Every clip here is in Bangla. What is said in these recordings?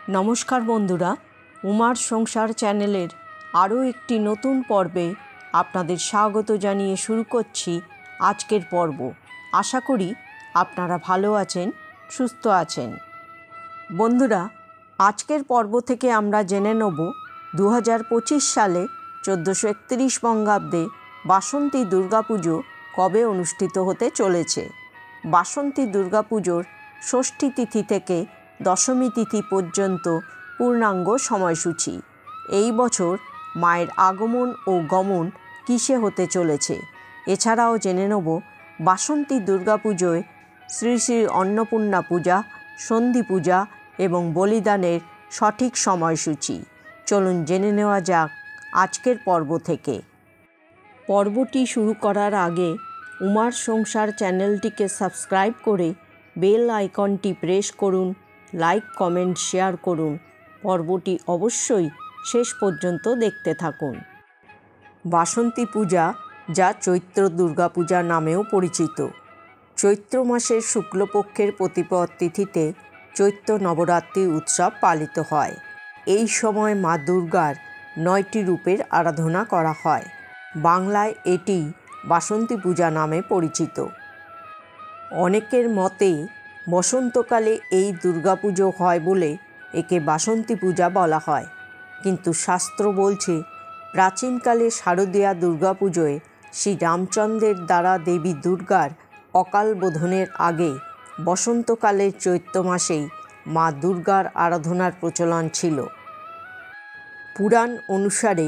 নমস্কার বন্ধুরা, উমার সংসার চ্যানেলের আরও একটি নতুন পর্বে আপনাদের স্বাগত জানিয়ে শুরু করছি আজকের পর্ব। আশা করি আপনারা ভালো আছেন, সুস্থ আছেন। বন্ধুরা, আজকের পর্ব থেকে আমরা জেনে নেব 2025 সালে 1431 বঙ্গাব্দে বাসন্তী দুর্গাপুজো কবে অনুষ্ঠিত হতে চলেছে। বাসন্তী দুর্গাপুজোর ষষ্ঠী তিথি থেকে দশমী তিথি পর্যন্ত পূর্ণাঙ্গ সময়সূচি। এই বছর মায়ের আগমন ও গমন কিসে হতে চলেছে। এছাড়াও জেনে নেব বাসন্তী দুর্গাপুজোয় শ্রী শ্রী অন্নপূর্ণা পূজা, সন্ধি পূজা এবং বলিদানের সঠিক সময়সূচি। চলুন জেনে নেওয়া যাক আজকের পর্ব থেকে। পর্বটি শুরু করার আগে উমার সংসার চ্যানেলটিকে সাবস্ক্রাইব করে বেল আইকনটি প্রেস করুন, লাইক, কমেন্ট, শেয়ার করুন। পর্বটি অবশ্যই শেষ পর্যন্ত দেখতে থাকুন। বাসন্তী পূজা, যা চৈত্র দুর্গাপূজা নামেও পরিচিত, চৈত্র মাসের শুক্লপক্ষের প্রতিপদ তিথিতে চৈত্র নবরাত্রি উৎসব পালিত হয়। এই সময় মা দুর্গার 9টি রূপের আরাধনা করা হয়। বাংলায় এটি বাসন্তী পূজা নামে পরিচিত। অনেকের মতে বসন্তকালে এই দুর্গাপুজো হয় বলে একে বাসন্তী পূজা বলা হয়, কিন্তু শাস্ত্র বলছে প্রাচীনকালে শারদীয়া দুর্গাপুজোয় শ্রী রামচন্দ্রের দ্বারা দেবী দুর্গার অকাল বোধনের আগে বসন্তকালের চৈত্র মাসেই মা দুর্গার আরাধনার প্রচলন ছিল। পুরাণ অনুসারে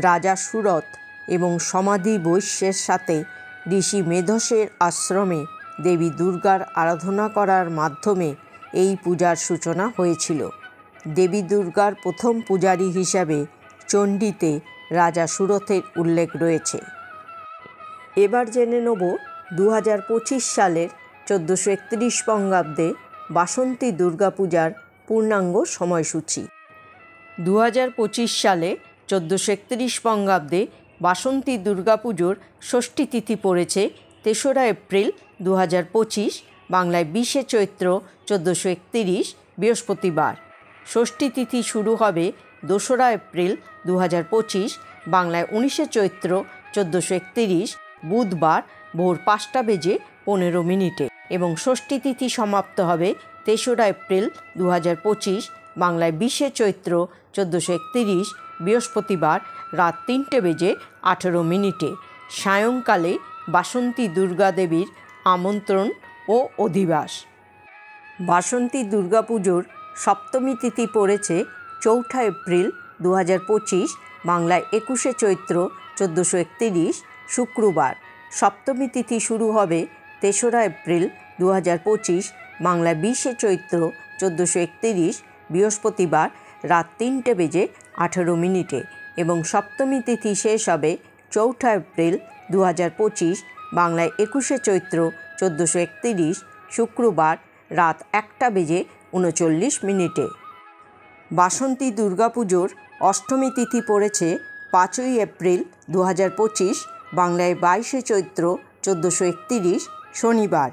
রাজা সুরথ এবং সমাধি বৈশ্যের সাথে ঋষি মেধসের আশ্রমে দেবী দুর্গার আরাধনা করার মাধ্যমে এই পূজার সূচনা হয়েছিল। দেবী দুর্গার প্রথম পূজারী হিসাবে চণ্ডীতে রাজা সুরথের উল্লেখ রয়েছে। এবার জেনে নেব 2025 সালের 1431 বঙ্গাব্দে বাসন্তী দুর্গাপূজার পূর্ণাঙ্গ সময়সূচি। 2025 সালে 1431 বঙ্গাব্দে বাসন্তী দুর্গাপুজোর ষষ্ঠী তিথি পড়েছে 3রা এপ্রিল 2025, বাংলায় 20শে চৈত্র 1431 বৃহস্পতিবার। ষষ্ঠী তিথি শুরু হবে 2রা এপ্রিল 2025, বাংলায় 19শে চৈত্র 1431 বুধবার ভোর 5:15 এবং ষষ্ঠী তিথি সমাপ্ত হবে 3রা এপ্রিল 2025, বাংলায় 20শে চৈত্র 1431 বৃহস্পতিবার রাত 3:18। সায়ংকালে বাসন্তী দুর্গা দেবীর আমন্ত্রণ ও অধিবাস। বাসন্তী দুর্গাপুজোর সপ্তমী তিথি পড়েছে 4ঠা এপ্রিল 2025, বাংলায় 21শে চৈত্র 1431 শুক্রবার। সপ্তমী তিথি শুরু হবে 3রা এপ্রিল 2025, বাংলায় 20শে চৈত্র 1431 বৃহস্পতিবার রাত 3:18 এবং সপ্তমী তিথি শেষ হবে 4ঠা এপ্রিল 2025, বাংলায় 21শে চৈত্র 1431 শুক্রবার রাত 1:39। বাসন্তী দুর্গাপুজোর অষ্টমী তিথি পড়েছে 5ই এপ্রিল 2025, বাংলায় 22শে চৈত্র 1431 শনিবার।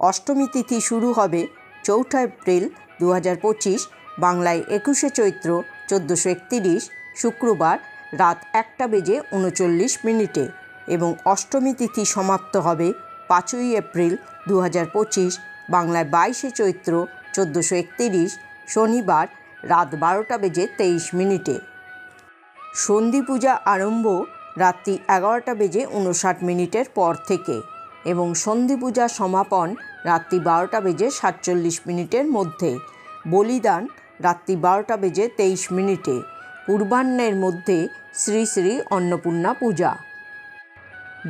অষ্টমী তিথি শুরু হবে 4ঠা এপ্রিল 2025, বাংলায় 21শে চৈত্র 1431 শুক্রবার রাত 1:39 এবং অষ্টমী তিথি সমাপ্ত হবে 5ই এপ্রিল 2025, বাংলায় 22শে চৈত্র 1431 শনিবার রাত 12:23। সন্ধি পূজা আরম্ভ রাত্রি 11:59 পর থেকে এবং সন্ধি পূজা সমাপন রাত্রি 12:47 মধ্যে। বলিদান রাত্রি 12:23। পূর্বাহ্নের মধ্যে শ্রী শ্রী অন্নপূর্ণা পূজা।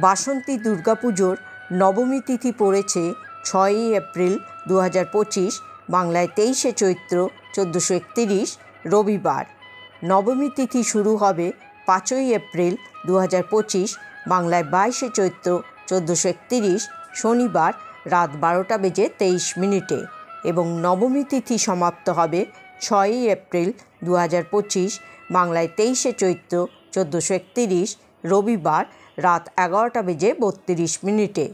বাসন্তী দুর্গাপুজোর নবমী তিথি পড়েছে 6ই এপ্রিল 2025, বাংলায় 23শে চৈত্র 1431 রবিবার। নবমী তিথি শুরু হবে 5ই এপ্রিল 2025, বাংলায় 22শে চৈত্র 1431 শনিবার রাত 12:23 এবং নবমী তিথি সমাপ্ত হবে 6ই এপ্রিল 2025, বাংলায় 23শে চৈত্র 1431 রবিবার রাত 11:32।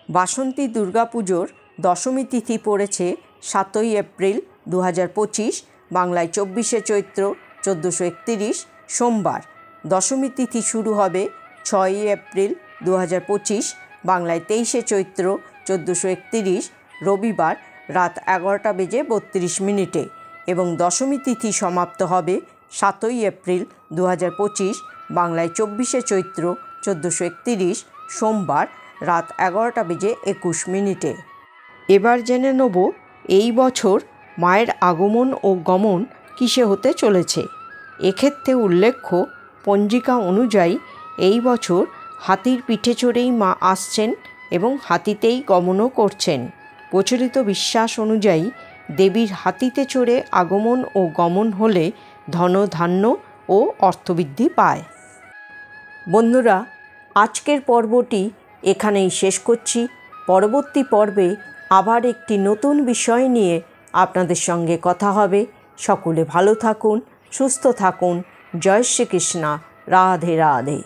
বাসন্তী দুর্গাপুজোর দশমী তিথি পড়েছে 7ই এপ্রিল 2025, বাংলায় 24শে চৈত্র 1431 সোমবার। দশমী তিথি শুরু হবে 6ই এপ্রিল 2025 বাংলায় 23শে চৈত্র 1431 রবিবার রাত 11:32 এবং দশমী তিথি সমাপ্ত হবে 7ই এপ্রিল 2025 বাংলায় 24শে চৈত্র 1431 সোমবার রাত 11:21। এবার জেনে নেব এই বছর মায়ের আগমন ও গমন কিসে হতে চলেছে। এক্ষেত্রে উল্লেখ্য, পঞ্জিকা অনুযায়ী এই বছর হাতির পিঠে চড়েই মা আসছেন এবং হাতিতেই গমনও করছেন। প্রচলিত বিশ্বাস অনুযায়ী দেবীর হাতিতে চড়ে আগমন ও গমন হলে ধন ধান্য ও অর্থবৃদ্ধি পায়। বন্ধুরা, আজকের পর্বটি এখানেই শেষ করছি। পরবর্তী পর্বে আবার একটি নতুন বিষয় নিয়ে আপনাদের সঙ্গে কথা হবে। সকলে ভালো থাকুন, সুস্থ থাকুন। জয় শ্রীকৃষ্ণ। রাধে রাধে।